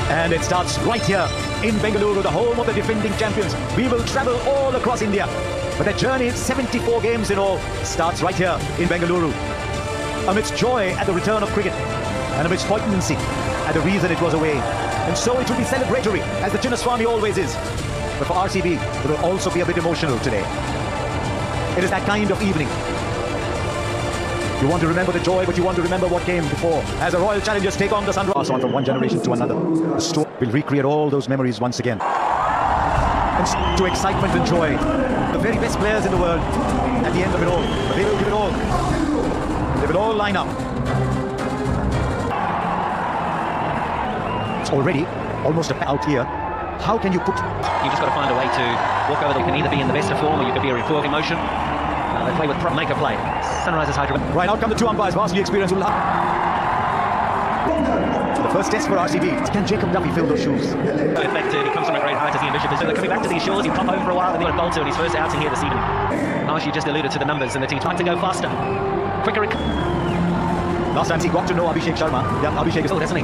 And it starts right here in Bengaluru, the home of the defending champions. We will travel all across India, but the journey, 74 games in all, starts right here in Bengaluru. Amidst joy at the return of cricket and amidst poignancy at the reason it was away. And so it will be celebratory, as the Chinnaswamy always is. But for RCB, it will also be a bit emotional today. It is that kind of evening. You want to remember the joy, but you want to remember what came before. As the Royal Challengers take on the Sunrisers. Pass on from one generation to another. The story will recreate all those memories once again. And to excitement and joy. The very best players in the world at the end of it all. But they will give it all. They will all line up. It's already almost out here. How can you put... You've just got to find a way to walk over. You can either be in the best of form or you can be in poor emotion. They play with make a play. Sunrisers Hyderabad. Right, out come the two umpires. Vastly experienced. The first test for RCB. Can Jacob Duffy fill those shoes? Affected. He comes from a great height as he envisioned. They're coming back to these shores. He'll pop over for a while and then he'll bolt to in his first outing here this evening. Archie just alluded to the numbers and the team trying to go faster. Quicker. Last time he got to know Abhishek Sharma. Yeah, Abhishek is... Oh, doesn't he?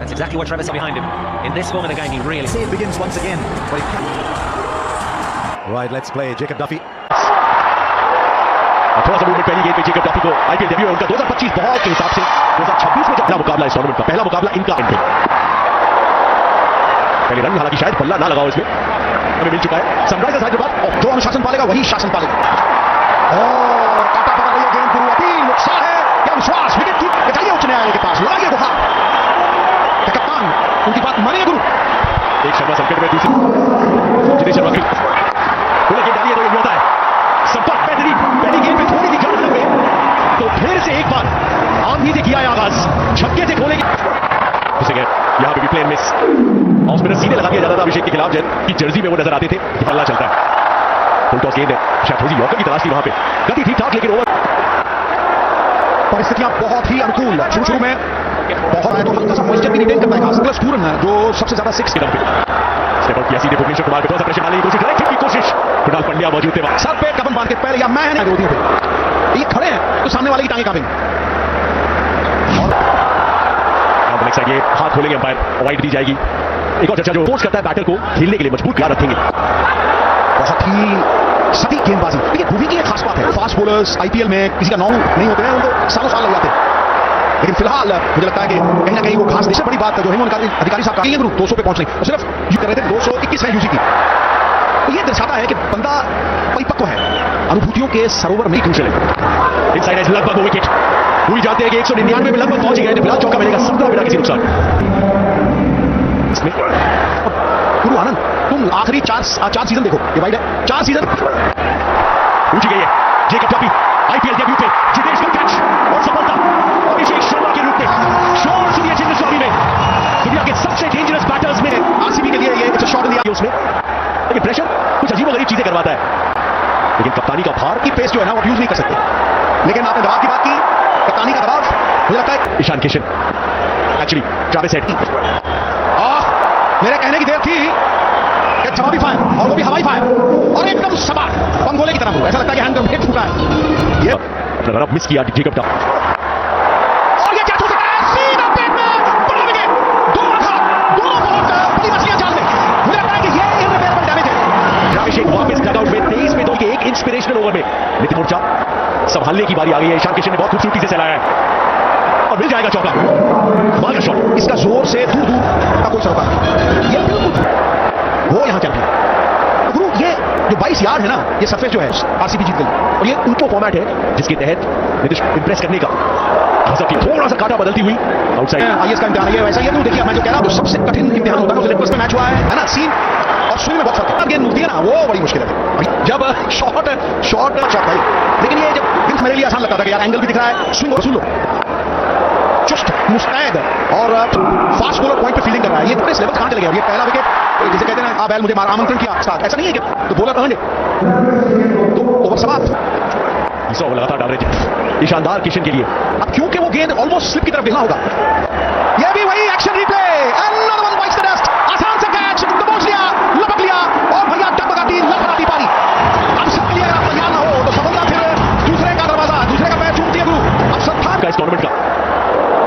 That's exactly what Travis saw behind him. In this form of the game, he really... It begins once again. Right, let's play. Jacob Duffy. थोड़ा सा movement पहली गेंद पे Jacob Duffy को IPL debut है उनका 2025 ball के हिसाब से 2026 में पहला मुकाबला इस टूर्नामेंट का पहला मुकाबला इनका एंड पे पहले रन हालांकि शायद पल्ला ना लगाओ इसमें हमें मिल चुका है सनराइजर्स हैदराबाद और जो अनुशासन पालेगा वही शासन पालेगा और काटा पकड़ रही है गेंद गुरु अपील उत्साह है या विश्वास विकेट की बचाइए उच्च न्यायालय के पास लगाइए गुहार कप्तान उनकी बात मानिए गुरु एक शर्मा संकट में दूसरी जितेश शर्मा की गेंद डालिए तो ये होता है संपर्क बेहतरीन पहली गेंद पे थोड़ी सी खबर लग गई तो फिर से एक बार आंधी से किया है आगाज छक्के से खोलेगी यहां पे भी प्लेन मिस ऑफ स्पिनर सीधे लगा दिया जाता था अभिषेक के खिलाफ की जर्सी में वो नजर आते थे कि पल्ला चलता है फुल टॉस गेंद है शायद थोड़ी यॉर्कर की तलाश थी वहां पे गति ठीक ठाक लेकिन ओवर परिस्थितियां बहुत ही अनुकूल शुरू में बहुत है तो हल्का सा मॉइस्चर भी नहीं करता है खास टूरन है जो सबसे ज्यादा 6 के दम पे स्टेप आउट किया सीधे भुवनेश्वर कुमार के थोड़ा सा प्रेशर डालने की कोशिश डायरेक्ट की कोशिश कृणाल पंड्या मौजूद थे सर पे कदम बांध के पहले या मैं विरोधियों पे ये खड़े हैं तो सामने वाले की टांगे काटेंगे और साइड ये हाथ खोलेंगे अंपायर वाइड दी जाएगी एक और चर्चा जो कोच करता है बैटर को खेलने के लिए मजबूत याद रखेंगे बहुत ही सटीक गेंदबाजी देखिए भूमि की एक खास बात है फास्ट बॉलर्स आईपीएल में किसी का नाम नहीं होते हैं उनको सालों साल लग जाते हैं लेकिन फिलहाल मुझे लगता है कि कहीं ना कहीं वो खास सबसे बड़ी बात जो हेमंत अधिकारी साहब का 200 पे पहुंचने और सिर्फ यू कर रहे थे 221 है यूजी की तो ये दर्शाता है कि बंदा परिपक्व है अनुभूतियों के सरोवर में घुसे इनसाइड एज लगभग विकेट पूरी जाते हैं कि 199 में लगभग पहुंच गए फिलहाल चौका मिलेगा 17 बिना किसी नुकसान इसमें गुरु आनंद तुम आखिरी चार सीजन देखो ये वाइड है 4 सीजन ऊंची गई है जेकब डफी आईपीएल डेब्यू पे जितेश का कैच और सफलता अभिषेक शर्मा के रूप में शॉट सुनिए चिन्नस्वामी में दुनिया के सबसे डेंजरस बैटर्स में आरसीबी के लिए ये इट्स अ शॉट दिया उसने लेकिन प्रेशर कुछ अजीबोगरीब चीजें करवाता है लेकिन कप्तानी का भार की पेस जो है ना वो यूज नहीं कर सकते लेकिन आपने दबाव की बात की कप्तानी का दबाव मुझे लगता है Ishan Kishan actually Travis Head मेरे कहने की देर थी जवाबी फायर और वो भी हवाई फायर और एकदम सपाट बंगोले की तरफ ऐसा लगता है कि हैंड हिट चुका है ये अपना रन मिस किया जेकब डफी और ये क्या हो सकता है सीधा पेट में बड़ा विकेट दो बहुत बड़ी मछलियां जाल में मुझे लगता है कि ये इररिपेयरेबल डैमेज है अभिषेक वापस डगआउट में 23 में तो एक इंस्पिरेशनल ओवर में नितिन मोर्चा संभालने की बारी आ गई है ईशान किशन ने बहुत खूबसूरती से चलाया है और मिल जाएगा चौका मार का शॉट इसका जोर से दूर का कोई सरोकार ये बिल्कुल वो यहां चल रहा है गुरु ये जो 22 यार्ड है ना ये सरफेस जो है आरसीबी जीत गई और ये उनको फॉर्मेट है जिसके तहत नीतीश इंप्रेस करने का थोड़ा सा काटा बदलती हुई आउटसाइड आईएएस का इम्तिहान है वैसा ये देखिए मैं जो कह रहा हूं सबसे कठिन इम्तिहान होता है लिटमस में मैच हुआ है ना सीन और स्विंग में बहुत फर्क है गेंद मिलती है ना वो बड़ी मुश्किल है जब शॉट भाई लेकिन ये जब मेरे लिए आसान लगता था कि यार एंगल भी दिख रहा है स्विंग और सुन लो चुस्त मुस्तैद और फास्ट बॉलर पॉइंट पे फील्डिंग कर रहा है ये थोड़े सिलेबस कहां चले गए और ये पहला विकेट जिसे कहते हैं ना बैल मुझे आमंत्रण किया ऐसा नहीं है कि तो बॉलर अर्न तो ओवर समाप्त तीसरा ओवर लगातार डाल रहे ये शानदार किशन के लिए अब क्योंकि वो गेंद ऑलमोस्ट स्लिप की तरफ गिरना होगा ये भी वही action replay another one bytes the dust आसान सा कैच दबोच लिया लपक लिया और भैया टकटकाती लपकाती पारी अब सब लिए अगर तैयार ना हो तो सफलता फिर दूसरे का दरवाजा दूसरे का पैर चूमती है गुरु अब सब था इस टूर्नामेंट का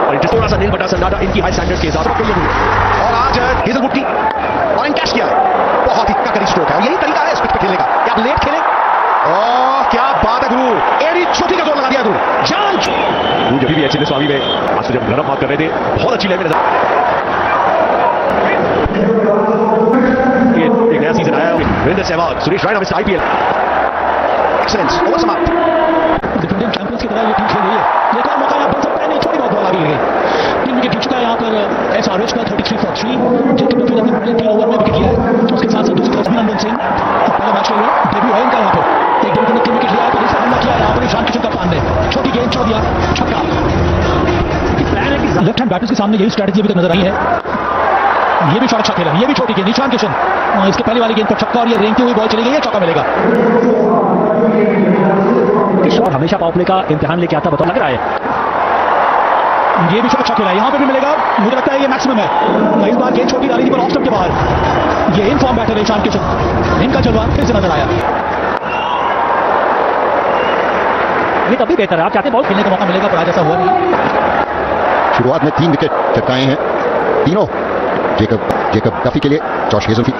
और थोड़ा सा नील बटा सन्नाटा इनकी हाई स्टैंडर्ड्स के हिसाब से और आज हेजलवुड की और कैच किया है। बहुत ही ककड़ी स्ट्रोक है और यही तरीका है इस पिच पे खेलने का कि आप लेट खेलें। ओह क्या बात है गुरु, एडी छोटी का जोर लगा दिया गुरु। जान गुरु जब भी एच स्वामी में आज तो जब गरम बात कर रहे थे बहुत अच्छी लेवल नजर। एक नया सीजन आया वीरेंद्र सहवाग, सुरेश रायना में आईपीएल एक्सीलेंस ओवर समाप्त। डिफेंडिंग चैंपियंस की तरह ये टीम खेल रही है। एक और मौका यहाँ बन सकता है, नहीं थोड़ी बहुत बॉल आ गई है। 3 विकेट गिर चुका है यहाँ पर एसआरएच का 33 for 3, जिनके मिडफील्डर ने पहले 3 ओवर में विकेट लिया है। उसके साथ साथ दूसरी तरफ अभिनंदन सिंह पहला मैच में डेब्यू है इनका यहाँ पर। एक डेब्यू ने 3 विकेट लिया है तो दूसरा हमला किया है यहाँ पर ईशान किशन कप्तान ने। छोटी गेंद छोड़ दिया, छक्का। प्लान है कि लेफ्ट हैंड बैटर्स के सामने यही स्ट्रेटजी अभी तक नजर आई है। ये भी शॉट अच्छा खेला, ये भी छोटी गेंद ईशान किशन, इसके पहले वाली गेंद पर छक्का और ये रेंगती हुई बॉल चली गई है, चौका मिलेगा। शॉट हमेशा पावर प्ले का इम्तिहान लेके आता बता लग रहा है। ये भी शॉट अच्छा खेला है, यहां पे भी मिलेगा, मुझे लगता है ये मैक्सिमम है। इस बार गेंद छोटी डाली थी पर ऑफ स्टंप के बाहर। ये इन फॉर्म बैटर है ईशान किशन, इनका जलवा फिर से नजर आया। ये तभी बेहतर है, आप चाहते हैं बॉल खेलने का मौका मिलेगा पर आज ऐसा हुआ नहीं। शुरुआत में 3 विकेट चटकाए हैं, तीनों जेकब डफी के लिए। जॉश हेजलवुड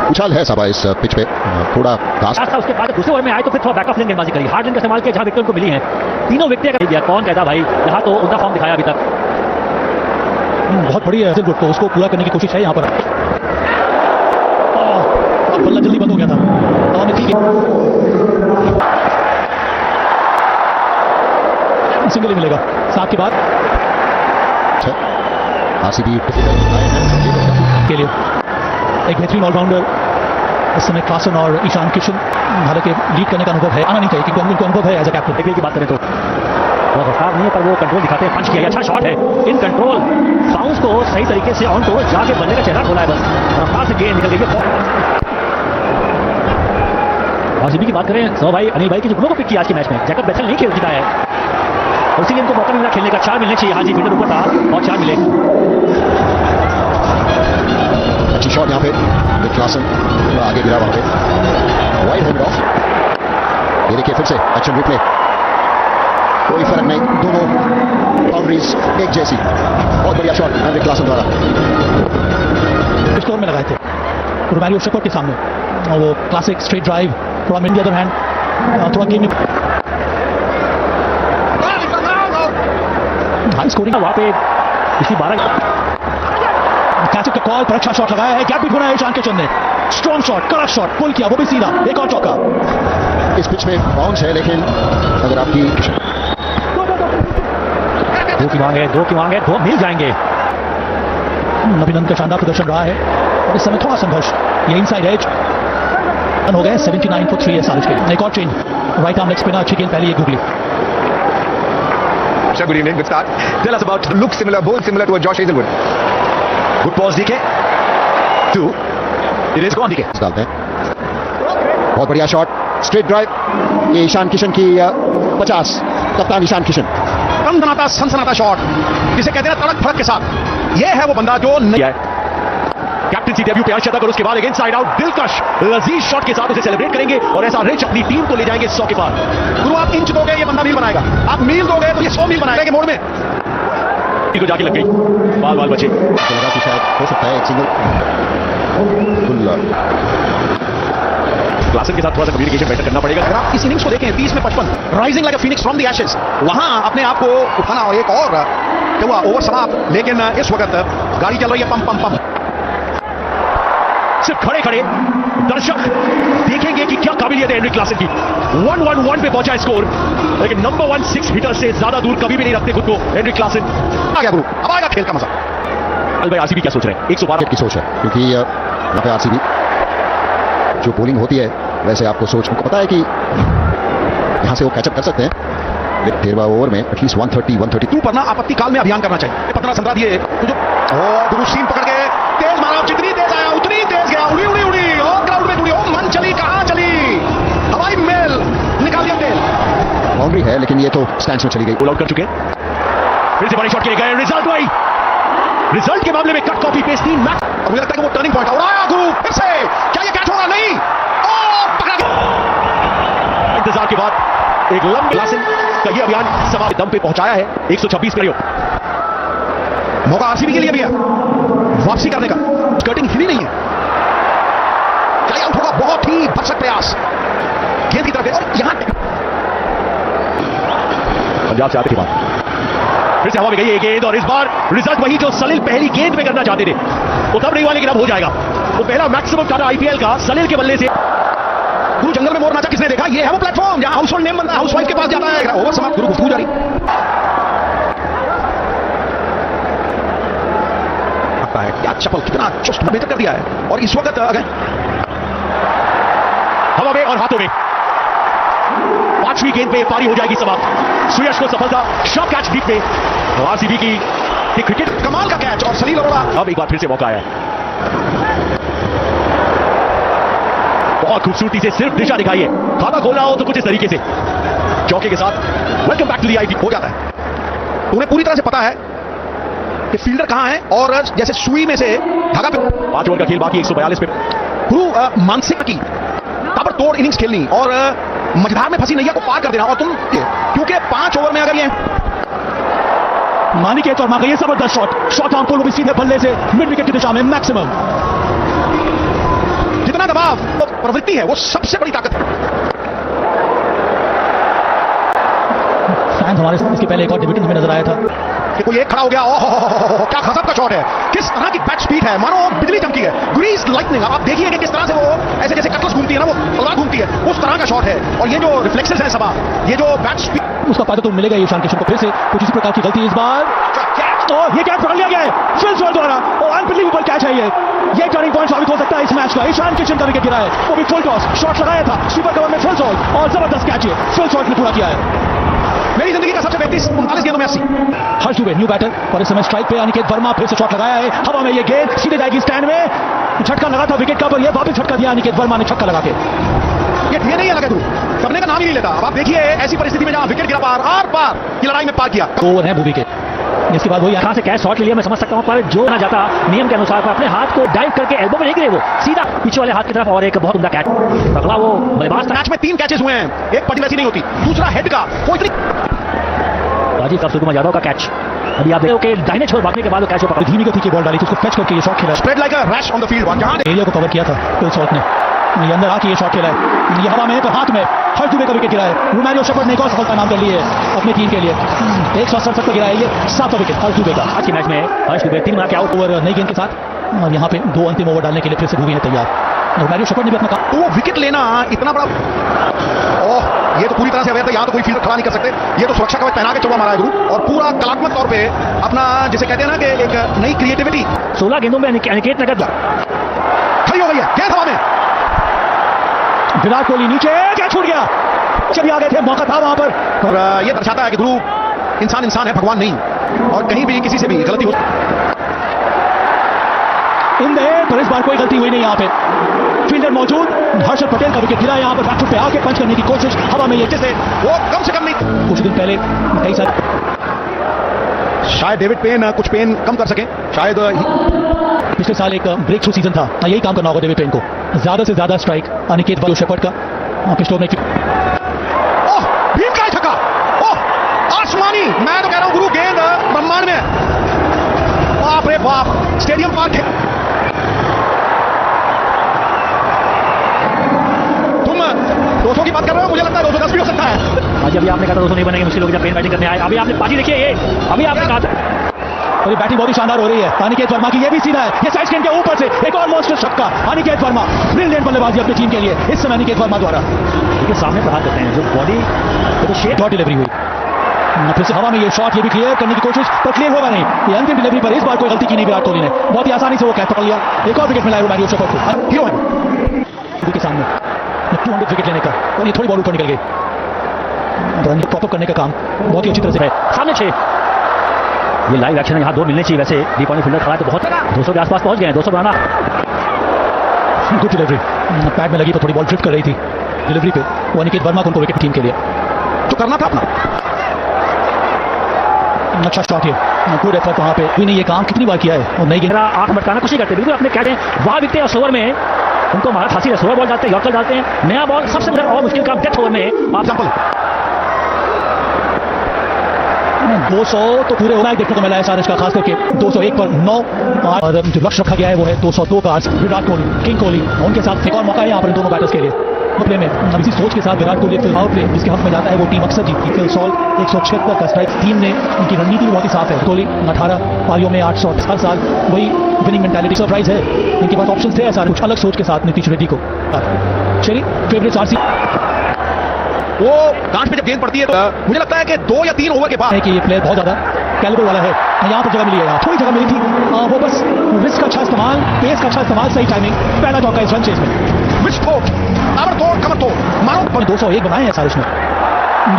उछाल है साबा इस पिच पे, थोड़ा घास था। उसके बाद दूसरे ओवर में आए तो फिर थोड़ा बैक ऑफ लेन गेंदबाजी करी, हार्ड लेन का इस्तेमाल किया जहां विकेट उनको मिली है। तीनों विकेट कर दिया, कौन कहता भाई, यहाँ तो उनका फॉर्म दिखाया अभी तक। बहुत बड़ी है हेजलवुड को, उसको पूरा करने की कोशिश है यहाँ पर। बल्ला जल्दी बंद हो गया था, हवा में थी। सिंगल ही मिलेगा सात के बाद आरसीबी के लिए एक बेहतरीन ऑलराउंडर इस समय क्लासन और ईशान किशन। हालांकि लीड करने का अनुभव है, आना नहीं चाहिए क्योंकि उनको अनुभव है एज अ कैप्टन। देखने की बात करें तो बहुत रफ्तार नहीं है पर वो कंट्रोल दिखाते हैं। पंच किया गया, अच्छा शॉट है, इन कंट्रोल बाउंस को सही तरीके से ऑन टोवर्ड जाके बल्ले का चेहरा खोला है, बस रफ्तार से गेंद निकल गई। आरसीबी की बात करें तो भाई अनिल भाई की जुगनों को पिक किया आज के मैच में। जैकब बेथल नहीं खेल चुका है और इसीलिए इनको मौका मिला खेलने का। 4 मिलने चाहिए, हाजी फील्डर ऊपर था और 4 मिले। अच्छी शॉट यहाँ पे क्लासन आगे गिरा वहां पे, वाइड हैंड ऑफ। ये देखिए फिर से एक्शन रिप्ले, कोई फर्क नहीं, दोनों बाउंड्रीज एक जैसी। बहुत बढ़िया शॉट एंड्रे क्लासन द्वारा। स्कोर में लगाए थे रोमारियो शेफर्ड के सामने और वो classic straight drive from India other hand थोड़ा गेम हाई स्कोरिंग वहां पे इसी 12 कैच का कॉल पर अच्छा शॉट लगाया है, गैप भी ढूंढा है ईशान किशन ने। स्ट्रॉन्ग शॉट, कड़ा शॉट, पुल किया, वो भी सीधा, एक और चौका। इस पिच में बाउंस है लेकिन अगर आपकी दो की मांग है, दो मिल जाएंगे। अभिनंदन का शानदार प्रदर्शन रहा है और इस समय थोड़ा संघर्ष, ये इनसाइड एज हो गए 79 for 3 एसआरएच के। एक और change, right arm leg spinner, अच्छी गेंद पहले ये googly. Good evening, good start. Tell us about look similar, both similar to a Josh Hazelwood. Good pause DK. 2. It is gone DK. डालते हैं, बहुत बढ़िया शॉट, स्ट्रेट ड्राइव। ये ईशान किशन की 50, कप्तान ईशान किशन। दमदमाता सनसनाता शॉट जिसे कहते हैं तड़क फड़क के साथ। ये है वो बंदा जो नहीं है। कैप्टनसी डेब्यू पे अर्शदक और उसके बाद एक इनसाइड आउट दिलकश लजीज शॉट के साथ उसे सेलिब्रेट करेंगे और ऐसा रिच अपनी टीम को ले जाएंगे 100 के पार। गुरु आप इंच दोगे ये बंदा मील बनाएगा, आप मील दोगे तो ये 100 मील बनाएगा के मोड़ में। तो जाके लग गई, बाल बचे, लगा कि शायद हो सकता है एक सिंगल। क्लासन के साथ थोड़ा सा कम्युनिकेशन बेटर करना पड़ेगा। अगर आप इस इनिंग्स को देखें 30 में 55, rising like a Phoenix from the ashes, वहां अपने आप को उठाना और एक और क्या हुआ ओवर समाप्त। लेकिन इस वक्त गाड़ी चल रही है, पंप पंप पंप। सिर्फ खड़े खड़े दर्शक देखेंगे कि क्या काबिलियत है एंड्रे क्लासन की। 1-1-1 पे पहुंचा स्कोर, लेकिन नंबर 1 6 हिटर से ज्यादा दूर कभी भी नहीं रखते खुद को एंड्रे क्लासन। आ गया गुरु, अब आएगा खेल का मजा। भाई आरसीबी क्या सोच रहे हैं? 112 की सोच है क्योंकि यहाँ पे आरसीबी जो बॉलिंग होती है वैसे आपको सोच को पता है कि यहां से वो कैचअप कर सकते हैं। 13वां ओवर में एटलीस्ट 132 पर ना आपत्ति काल में अभियान करना चाहिए। 15 संतरा दिए तो जो गुरु सीन पकड़ के तेज मारा, जितनी तेज आया उतनी तेज गया, उड़ी उड़ी उड़ी और ग्राउंड में उड़ी, ओ मन चली, कहां चली, हवाई मेल निकाल दिया तेल। बाउंड्री है लेकिन ये तो स्टैंड्स में चली गई, ऑल आउट कर चुके हैं। फिर से बड़ी शॉट के लिए गए, रिजल्ट वही, रिजल्ट के मामले में कट कॉपी पेस्ट 3 मैच। मुझे लगता है कि वो टर्निंग पॉइंट और आया गुरु फिर से, क्या ये कैच होगा? नहीं, ओ पकड़ा गया। इंतजार के बाद एक लंबे क्लासन का ये अभियान समाप्त दम पे पहुंचाया है। 126 करियो मौका आरसीबी के लिए भी है वापसी करने का, कटिंग हिली नहीं है, क्या आउट होगा? बहुत ही भरसक प्रयास गेंद की तरफ, और यहां पंजाब से आते के बाद फिर से हवा में गई है गेंद, और इस बार रिजल्ट वही जो सलील पहली गेंद में करना चाहते थे, वो तब नहीं हुआ लेकिन अब हो जाएगा। वो पहला मैक्सिमम था आईपीएल का सलील के बल्ले से। गुरु जंगल में मोर नाचा किसने देखा? ये है वो प्लेटफॉर्म जहां हाउस होल्ड नेम बनता है, हाउस वाइफ के पास जाता है। ओवर समाप्त, गुरु गुफ्तगू जारी। लगता है क्या चपल, कितना चुस्त बेहतर कर दिया है। और इस वक्त अगर हवा में और हाथों में 5वीं गेंद पे पारी हो जाएगी समाप्त। सुयश को सफलता, शॉट कैच डीप पे, आरसीबी की क्रिकेट कमाल का कैच, और सलील अरोड़ा अब एक बार फिर से मौका आया। बहुत खूबसूरती से सिर्फ दिशा दिखाई है, खाता खोलना हो तो कुछ इस तरीके से चौके के साथ। Welcome back to the IPL हो जाता है। उन्हें पूरी तरह से पता है कि फील्डर कहां है, और जैसे सुई में से धागा पे 5 ओवर का खेल बाकी 142 पे। गुरु मानसिक की ताबड़तोड़ इनिंग्स खेलनी और मझधार में फंसी नैया को पार कर देना, और तुम क्योंकि 5 ओवर में अगर ये मानिकेत वर्मा का ये जबरदस्त शॉट आर्म पुल, वो भी सीधे बल्ले से मिड विकेट की दिशा में मैक्सिमम। जितना दबाव वो प्रवृत्ति है, वो सबसे बड़ी ताकत है। फैन हमारे इसके पहले एक और डेब्यूटेंट में नजर आया था कि कोई एक खड़ा हो गया, ओह क्या गजब का शॉट है, किस तरह की बैट स्पीड है, मानो बिजली चमकी है, ग्रीज लाइटनिंग। आप देखिए कि किस तरह से वो ऐसे जैसे कटलस घूमती है ना, वो तलवार घूमती है, उस तरह का शॉट है। और ये जो रिफ्लेक्सेस है सबा, ये जो बैट स्पीड, उसका फायदा तो मिलेगा ईशान किशन को। फिर से कुछ इसी प्रकार की गलती इस बार, और ये कैच पकड़ लिया गया है फिल जॉर्ज द्वारा, और अनबिलीवेबल कैच है ये टर्निंग पॉइंट साबित हो सकता है इस मैच का। ईशान किशन का विकेट गिरा है, वो भी फुल टॉस शॉट लगाया था सुपर कवर में फिल जॉर्ज, और जबरदस्त कैच है फिल जॉर्ज ने पूरा किया है। मेरी जिंदगी का सबसे 39 गेंदों में 80। हर्ष दुबे न्यू बैटर, और इस समय स्ट्राइक पे अनिकेत वर्मा फिर से शॉट लगाया है हवा में, ये गेंद सीधे जाएगी स्टैंड में। झटका लगा था विकेट का, पर ये वापस झटका दिया अनिकेत वर्मा ने छक्का लगा के। ये नहीं है लगा, तू करने का नाम ही नहीं लेता। अब आप देखिए ऐसी परिस्थिति में जहां विकेट गिरा पार आर पार की लड़ाई में पार किया। ओवर है भूवी के, इसके बाद वो यहाँ से कैच शॉट ले लिया, मैं समझ सकता हूँ, पर जो ना जाता नियम के अनुसार पर अपने हाथ को डाइव करके एल्बो में नहीं गिरे, वो सीधा पीछे वाले हाथ की तरफ, और एक बहुत उम्दा कैच पकड़ा वो बल्लेबाज। मैच में 3 कैचेस हुए हैं, एक पटी वैसी नहीं होती, दूसरा हेड का, वो इतनी राजीव साहब सुकुमार यादव का कैच। अभी आप देखो कि दाहिने छोर भागने के बाद वो कैच को पकड़ा, धीमी गति की बॉल डाली थी, उसको कैच करके ये शॉट खेला, spread like a rash on the field. जहां एरिया को कवर किया था फिल शॉट ने, ये अंदर आके ये शॉट खेला है, ये हवा में तो हाथ में हर्ष दुबे का विकेट गिरा है। रोमारियो शेफर्ड ने एक और सफलता नाम कर ली है अपनी टीम के लिए, 167 पर गिरा है ये 7वां विकेट हर्ष दुबे का। आज के मैच में हर्ष दुबे 3 मार के आउट ओवर नई गेंद के साथ, और यहाँ पे 2 अंतिम ओवर डालने के लिए फिर से भूवी है तैयार। रोमारियो शेफर्ड ने भी अपना काम, तो वो विकेट लेना इतना बड़ा, ओह ये तो पूरी तरह से अवैध है, यहाँ तो कोई फील्डर खड़ा नहीं कर सकते। ये तो सुरक्षा कवच पहना के चौका मारा है गुरु, और पूरा कलात्मक तौर पे अपना जिसे कहते हैं ना कि एक नई क्रिएटिविटी। 16 गेंदों में अनिकेत नगर खड़ी हो गई है, गेंद हवा में, विराट कोहली नीचे, क्या छूट गया, चलिए आ गए थे, मौका था वहां पर। और ये दर्शाता है कि गुरु इंसान है, भगवान नहीं, और कहीं भी किसी से भी गलती हो पर इस बार कोई गलती हुई नहीं। यहाँ पे फील्डर मौजूद, हर्षद पटेल का विकेट गिरा यहाँ पर, बैकफुट पे आके पंच करने की कोशिश हवा में, ये जैसे वो कम से कम नहीं, कुछ दिन पहले कई सारे, शायद डेविड पेन कुछ पेन कम कर सके, शायद पिछले साल एक ब्रेक थ्रू सीजन था, यही काम करना होगा डेविड पेन को, ज्यादा से ज्यादा स्ट्राइक अनिकेत शेफर्ड का पिछले में। ओह भीम का छक्का, ओह आसमानी, मैं तो कह रहा हूं गुरु गेंद ब्रह्मांड में, बाप रे बाप, स्टेडियम पार्क है। तुम 200 की बात कर रहे हो, मुझे लगता है 210 भी हो सकता है। आज अभी आपने कहा था 200 नहीं बनेंगे, मुश्किल हो गया, पेन बैटिंग करने आए, अभी आपने पाजी देखिए, ये अभी आपने कहा था, और ये बैटिंग बहुत ही शानदार हो रही है अनिकेत वर्मा की, ये भी सीधा है, ये साइड स्क्रीन के ऊपर से एक और मॉन्स्टर छक्का अनिकेत वर्मा, ब्रिलियंट बल्लेबाजी अपनी टीम के लिए इस समय अनिकेत वर्मा द्वारा। देखिए सामने प्रहार करते हैं, जो बॉडी तो शेप शॉट डिलीवरी हुई, फिर से हवा में ये शॉट, ये भी क्लियर करने की कोशिश, पर क्लियर होगा नहीं, ये अंतिम डिलीवरी पर इस बार कोई गलती की नहीं विराट कोहली ने, बहुत ही आसानी से वो कैच पकड़ लिया, एक और विकेट मिला रोमारियो शेफर्ड को, हीरो है के सामने 200 विकेट लेने का, और ये थोड़ी बॉल ऊपर निकल गई, तो प्रॉपर करने का काम बहुत ही अच्छी तरह से है। सामने 6, ये लाइव एक्शन है, यहाँ 2 मिलने चाहिए, वैसे डीप ऑन फील्डर खड़ा है तो बहुत 200 के आसपास पहुंच गए हैं, 200 बनाना, गुड डिलीवरी, पैड में लगी तो थोड़ी बॉल ड्रिफ्ट कर रही थी डिलीवरी पे, वो अनिकेत वर्मा को उनको विकेट टीम के लिए तो करना था अपना, अच्छा शॉट है, गुड एफर्ट वहां पे, भी नहीं ये काम कितनी बार किया है, और नई गेंद आंख मटकाना कुछ नहीं करते, बिल्कुल अपने कहते हैं वहां बिकते हैं, ओवर में उनको मारा फांसी है, स्लोअर बॉल डालते हैं, यॉर्कर डालते हैं, नया बॉल सबसे और मुश्किल काम डेथ ओवर में आप 200 तो पूरे होना है देखने को मिला है सारिश का, खास करके 201 पर 9 और जो लक्ष्य रखा गया है वो है 202 का। विराट कोहली, किंग कोहली, उनके साथ एक और मौका है यहाँ पर इन दोनों बैटर्स के लिए प्ले में। अब इसी सोच के साथ Virat Kohli fill power play जिसके हक में जाता है वो टीम अक्सर जीतती है। फिल सॉल्ट 176 का स्ट्राइक, टीम ने उनकी रणनीति भी बहुत ही साफ है। कोहली 18 पारियों में 8 शॉट, हर साल वही विनिंग मेंटालिटी। सरप्राइज है इनके पास ऑप्शन थे सारे कुछ अलग सोच के साथ नीतीश रेड्डी को। चलिए फेवरेट आरसी वो कांच पे जब गेंद पड़ती है तो मुझे लगता है कि 2 या 3 ओवर के बाद है कि ये प्लेयर बहुत ज्यादा कैलिबर वाला है। यहाँ पर जगह मिली है, यहाँ थोड़ी जगह मिली थी, वो बस रिस्क का अच्छा इस्तेमाल, पेस का अच्छा इस्तेमाल, सही टाइमिंग, पहला चौका इस रन चेज में। विस्फोट, ताबड़तोड़, कमरतोड़, मारो 201 बनाए हैं सारिश ने।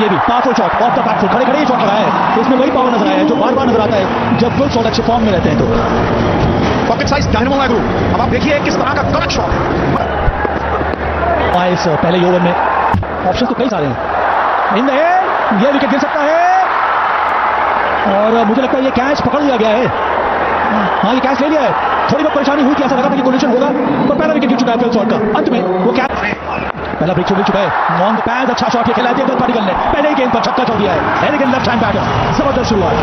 ये भी powerful shot, of the back foot, खड़े खड़े शॉट लगाया है। इसमें वही पावर नजर आया है जो बार बार नजर आता है जब फुल शॉट अच्छे फॉर्म में रहते हैं। तो पॉकेट साइज डायनामो है गुरु। अब आप देखिए किस तरह का कड़क शॉट। इस पहले ओवर में ऑप्शन तो कई सारे हैं। इन ये विकेट गिर सकता है और मुझे लगता है ये कैच पकड़ लिया गया है। हाँ ये कैच ले लिया है। थोड़ी बहुत परेशानी हुई थी, ऐसा लगा था कि कोलिशन होगा, पर पहला विकेट गिर चुका है फिल शॉट का। अंत में वो कैच पहला ब्रेक मिल चुका है। ऑन द पैड अच्छा शॉट खेला है देवदत्त पाटिल ने, पहले ही गेंद पर छक्का छोड़ दिया है। एलिगेंट लेफ्ट हैंड बैटर, जबरदस्त शुरुआत।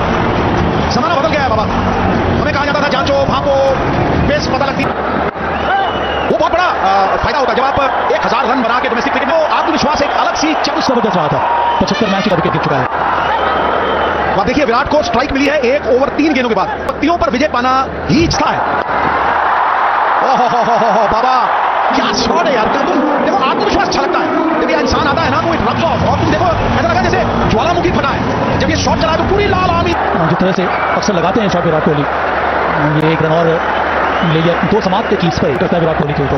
जमाना बदल गया है बाबा। हमें कहा जाता था जांचो भापो बेस पता लगती, वो बहुत बड़ा फायदा होता है जब आप 1000 रन बना के डोमेस्टिक क्रिकेट में आत्मविश्वास एक अलग सी जबरदस्त रहा था। 75 मैच का विकेट गिर चुका है। आप देखिए विराट को स्ट्राइक मिली है 1 ओवर 3 गेंदों के बाद। पत्तियों पर विजय पाना ही इच्छा है। ओहो बाबा क्या शॉट है यार। देखो आत्मविश्वास छलकता है जब ये इंसान आता है ना, तो इट रब्स ऑफ। और तुम देखो ऐसा लगा जैसे ज्वालामुखी फटा है जब ये शॉट चला तो पूरी लाल आर्मी। जिस तरह से अक्सर लगाते हैं शॉट विराट कोहली, ये एक रन और ले लिया, 2 समाप्त कीज पर करता है विराट कोहली के ऊपर।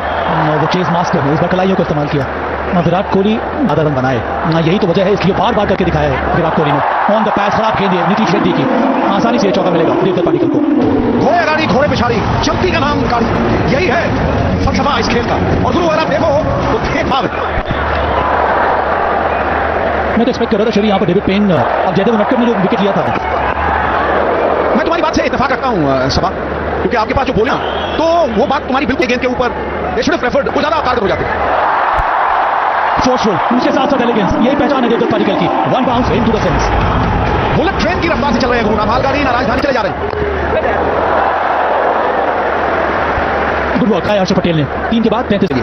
वो चेज मास्टर ने इस बार कलाइयों का इस्तेमाल किया। विराट कोहली आधा रन बनाए, यही तो वजह है इसलिए बार बार करके दिखाया है विराट कोहली ने। ऑन द पैच खराब खेल दिए नीतीश रेड्डी की, आसानी से ये चौका मिलेगा देवदत्त पाटिल को। घोड़े गाड़ी घोड़े पिछाड़ी चलती का नाम कारी, यही है फलसफा इस खेल का। और गुरु अगर आप देखो तो भेदभाव है। मैं तो एक्सपेक्ट कर रहा था शरी यहाँ पर डेविड पेन, अब जयदेव उनटकर ने जो विकेट लिया था। मैं तुम्हारी बात से इत्तेफाक रखता हूं सभा, क्योंकि आपके पास जो बोला तो वो बात तुम्हारी बिल्कुल गेंद के ऊपर दे शुड हैव प्रेफर्ड, वो ज्यादा कारगर हो जाती है। फोर्सफुल, उसके साथ साथ एलिगेंस, यही पहचान है देवदत्त पाटिल की। 1 bounce into the sense. Bullet train की रफ्तार से चल रहे हैं गुरु, ना मालगाड़ी ना राजधानी चले जा रहे हैं। गुड वर्क हर्षद पटेल ने 3 के बाद 33।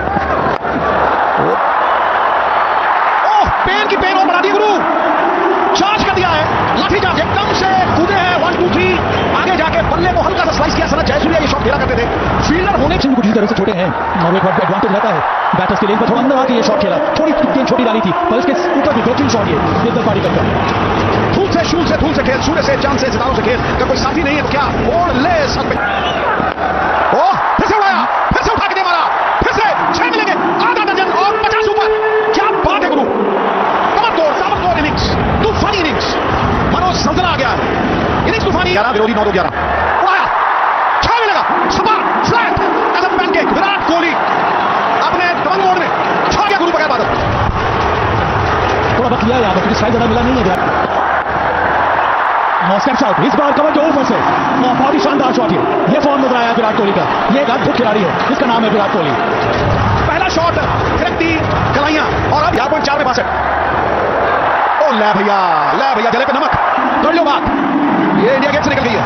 ओह पेन की पेन और बढ़ा दी गुरु, चार्ज कर दिया है, लाठी चार्ज एकदम से कूदे हैं 1 2 3 आगे जाके बल्ले को हल्का सा स्लाइस किया। सनत जयसूर्या ये शॉट खेला करते थे, फील्डर होने को जिस तरह से छोटे हैं और एक बार एडवांटेज रहता है बैटर्स के लिए। थोड़ा अंदर आके ये शॉट खेला, थोड़ी गेंद छोटी डाली थी पर इसके ऊपर भी बेहतरीन शॉट ये देवदत्त पाटिल का। धूल से शूल से धूल से खेल, सूर्य से चांद से सितारों से खेल का कोई साथी नहीं है तो क्या ओढ़ ले सब। ओह फिर से उड़ाया, फिर से उठा के दे मारा, फिर से 6 मिलेंगे, आधा दर्जन और 50 ऊपर। क्या बात है गुरु, कमरतोड़ ताबड़तोड़ इनिंग्स, तूफानी इनिंग्स, मानो जल्जला आ गया है। इनिंग्स तूफानी। 11 विरोधी 9 2 11 उड़ाया, 6 मिलेगा, सपा flat as a pancake. Virat Kohli अपने डबल मोड में छा गया गुरु बगैर बादल। थोड़ा वक्त लिया यहाँ पर क्योंकि स्ट्राइक ज्यादा मिला नहीं है विराट। स्टेप्स आउट, इस बार कवर के ऊपर से बहुत ही शानदार शॉट है। ये फॉर्म नजर आया विराट कोहली का, ये एक अद्भुत खिलाड़ी है, इसका नाम है विराट कोहली। पहला शॉट थिरकती कलाइयां और अब 4.4 में 62। ओ ले भैया गले पे नमक, कर लो बात, ये इंडिया गेट से निकल गई है।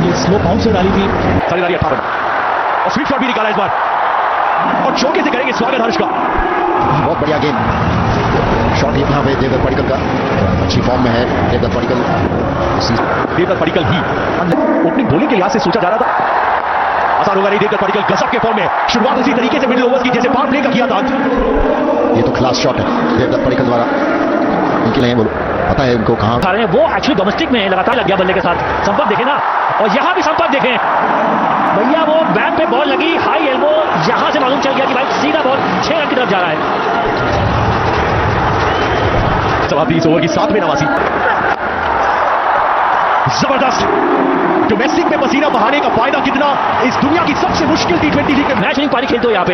ये स्लो बाउंस से डाली थी, खरीदारी 18 और स्वीट शॉट भी निकाला इस बार और चौके से करेंगे स्वागत हर्ष का। बहुत बढ़िया गेम शॉट यहाँ पे देवदत्त पाटिल का, अच्छी फॉर्म में है देवदत्त पाटिल। देवदत्त पाटिल ही ओपनिंग बॉलिंग के लिहाज से सोचा जा रहा था, आसान होगा नहीं। देवदत्त पाटिल गजब के फॉर्म में, शुरुआत उसी तरीके से मिडिल ओवर्स की जैसे पावर प्ले का किया था। ये तो क्लास शॉट है देवदत्त पाटिल द्वारा, इनके लिए बोलो पता है उनको कहां खा रहे हैं। वो एक्चुअली डोमेस्टिक में लगातार लग गया बल्ले के साथ, संपर्क देखें ना, और यहां भी संपर्क देखें भैया, वो बैट पे बॉल लगी, हाई एल्बो, यहां से मालूम चल गया कि भाई सीधा बॉल 6 रन की तरफ जा रहा है। समाप्ति इस ओवर की 7वीं नवासी। जबरदस्त डोमेस्टिक में पसीना बहाने का फायदा कितना, इस दुनिया की सबसे मुश्किल T20 लीग में मैच नहीं पारी खेलते हो यहाँ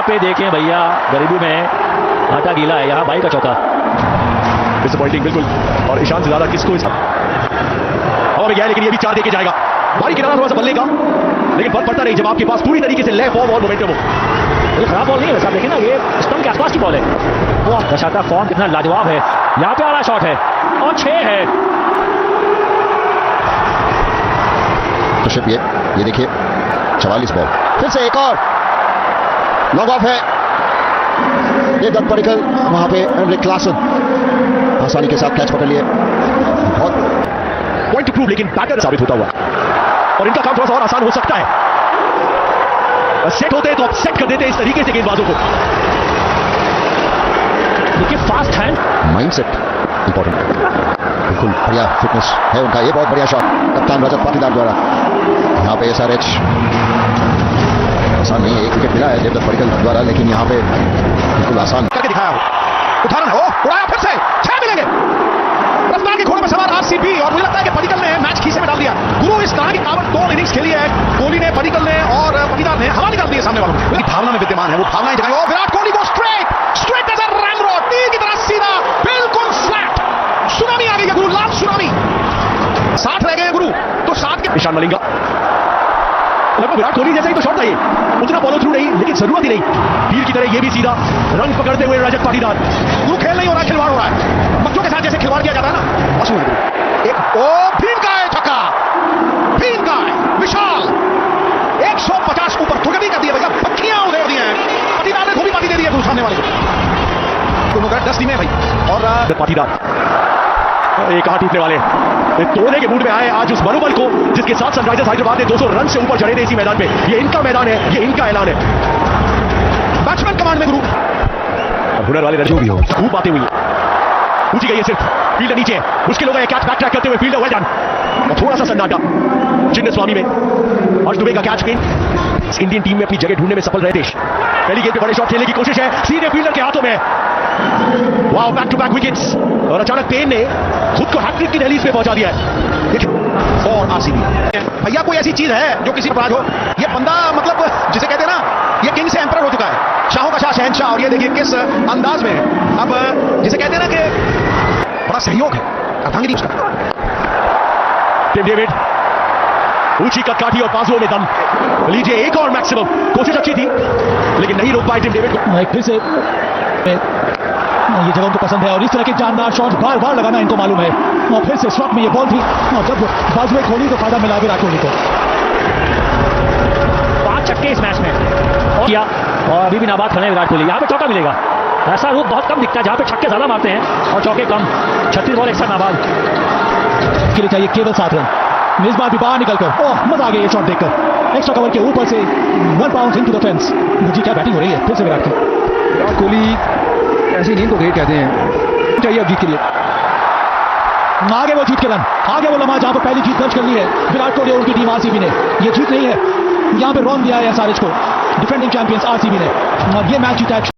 पे देखें भैया, गरीबी में आटा गीला है, यहाँ भाई का चौका। डिसअपॉइंटिंग बिल्कुल, और ईशान से ज्यादा किसको इस हवा में गया, लेकिन ये भी 4 देके जाएगा। भारी किनारा थोड़ा सा बल्ले का, लेकिन फर्क पड़ता नहीं जब आपके पास पूरी तरीके से ले फॉर्म और मोमेंटम हो। ये खराब बॉल नहीं है साहब, देखिए ना ये स्टंप के आसपास की बॉल है। वो दर्शाता फॉर्म कितना लाजवाब है। यहाँ पे आ रहा शॉट है और 6 है। तो ये देखिए 44 बॉल, फिर से एक और लॉन्ग ऑफ है। ये दत्त पडिक्कल वहां पे एनरिक क्लासन आसानी के साथ कैच पकड़ लिए। बहुत पॉइंट टू प्रूव, लेकिन बैटर साबित होता हुआ और इनका काम थोड़ा सा और आसान हो सकता है। सेट होते तो अपसेट कर देते इस तरीके से गेंदबाजों को। देखिए फास्ट हैंड, माइंडसेट इंपॉर्टेंट, बिल्कुल बढ़िया फिटनेस है उनका। ये बहुत बढ़िया शॉट कप्तान रजत पाटीदार द्वारा। यहाँ पे SRH आसान नहीं है, एक विकेट मिला है देवदत्त पडिक्कल द्वारा, लेकिन यहाँ पे बिल्कुल आसान करके दिखाया। उदाहरण हो उड़ाया, फिर से 6 मिलेंगे। रफ्तार के घोड़े में सवार RCB, और मुझे लगता है कि पडिक्कल ने मैच खीसे में डाल दिया। गुरु इस तरह की ताबड़तोड़ इनिंग्स खेली है कोहली ने, पडिक्कल ने और पाटीदार ने हवा निकाल दी है सामने वालों की। भावना में विद्यमान है, वो भावनाएं जगाई। और विराट कोहली को स्ट्रेट एज अ रैमरॉड, तीर की तरह सीधा, बिल्कुल फ्लैट। सुनामी आ गई है गुरु, लाल सुनामी। 60 रह गए गुरु, तो 7 के ईशान मलिंगा लगभग विराट कोहली जैसा ही तो शॉट था ये, उतना फॉलो थ्रू नहीं, लेकिन जरूरत ही नहीं। तीर की तरह ये भी सीधा, रंग पकड़ते हुए रजत पाटीदार। गुरु खेल नहीं हो रहा, खिलवाड़ हो रहा है। बच्चों के साथ जैसे खिलवाड़ किया जाता है ना, असली एक भीम का है छक्का, भीम का है विशाल। 150 ऊपर थोड़ी कर दिया भैया, पक्कियां उधेड़ दी हैं। पाटीदार ने धोबी पाती दे दी है सामने वाले को। दोनों का 10 टीमें भाई, और पाटीदार एक हाथ टूटने वाले तोड़ने के मूड में आए आज उस मनोबल को जिसके साथ सनराइजर्स हैदराबाद ने 200 रन से ऊपर चढ़े थे इसी मैदान में। ये इनका मैदान है, ये इनका ऐलान है। बैट्समैन कमांड में गुरु, और हुनर वाले रजू भी हो, खूब बातें हुई। पूछी गई है सिर्फ, फील्डर नीचे है, मुश्किल हो गया कैच बैक ट्रैक करते हुए। फील्डर वेल डन, और थोड़ा सा सन्नाटा चिन्ह स्वामी में। हर्ष दुबे का कैच पिन, इंडियन टीम में अपनी जगह ढूंढने में सफल रहे देश। पहली गेंद पे बड़े शॉट खेलने की कोशिश है, सीधे फील्डर के हाथों में। Wow, back to back wickets, और अचानक पेन ने खुद को हैट्रिक की दहलीज पे पहुंचा दिया है। देखिए और RCB भैया, कोई ऐसी चीज है जो किसी अपराध हो? ये बंदा मतलब जिसे कहते हैं ना, ये किंग से एम्परर हो चुका है, शाहों का शाह शहनशाह। और ये देखिए किस अंदाज में, अब जिसे कहते हैं ना कि बड़ा सहयोग है अर्धांगिनी उसका। टिम डेविड ऊंची कदकाठी और बाजुओं में दम, लीजिए एक और मैक्सिमम। कोशिश अच्छी थी लेकिन नहीं रोक पाए टिम डेविड को। फिर से ये जगह उनको पसंद है, और इस तरह के जानदार शॉट बार बार लगाना इनको मालूम है। और फिर से स्टॉप में ये बॉल थी, और जब बाजुएं खोली तो फायदा मिला विराट कोहली को। 5 छक्के इस मैच में और किया, और अभी भी नाबाद खड़े हैं विराट कोहली। यहाँ पे चौका मिलेगा, ऐसा रूप बहुत कम दिखता है जहाँ पे छक्के ज्यादा मारते हैं और चौके कम। 36 बॉल 61 नाबाद के लिए चाहिए केवल 7 रन। मेजबान भी बाहर निकलकर, ओह मजा आ गया ये शॉट देखकर। एक्स्ट्रा कवर के ऊपर से 1 बाउंस इनटू द फेंस। जी क्या बैटिंग हो रही है फिर से विराट की। विराट कोहली ऐसी नींद को ग्रेट कहते हैं, चाहिए अब जीत के लिए। आगे वो जीत के रन, आगे वो लम्हा जहां पर पहली जीत दर्ज कर ली है विराट कोहली और उनकी टीम RCB ने। ये जीत नहीं है, यहां पे रन दिया है SRH को, डिफेंडिंग चैंपियंस RCB ने। ये मैच जीता है।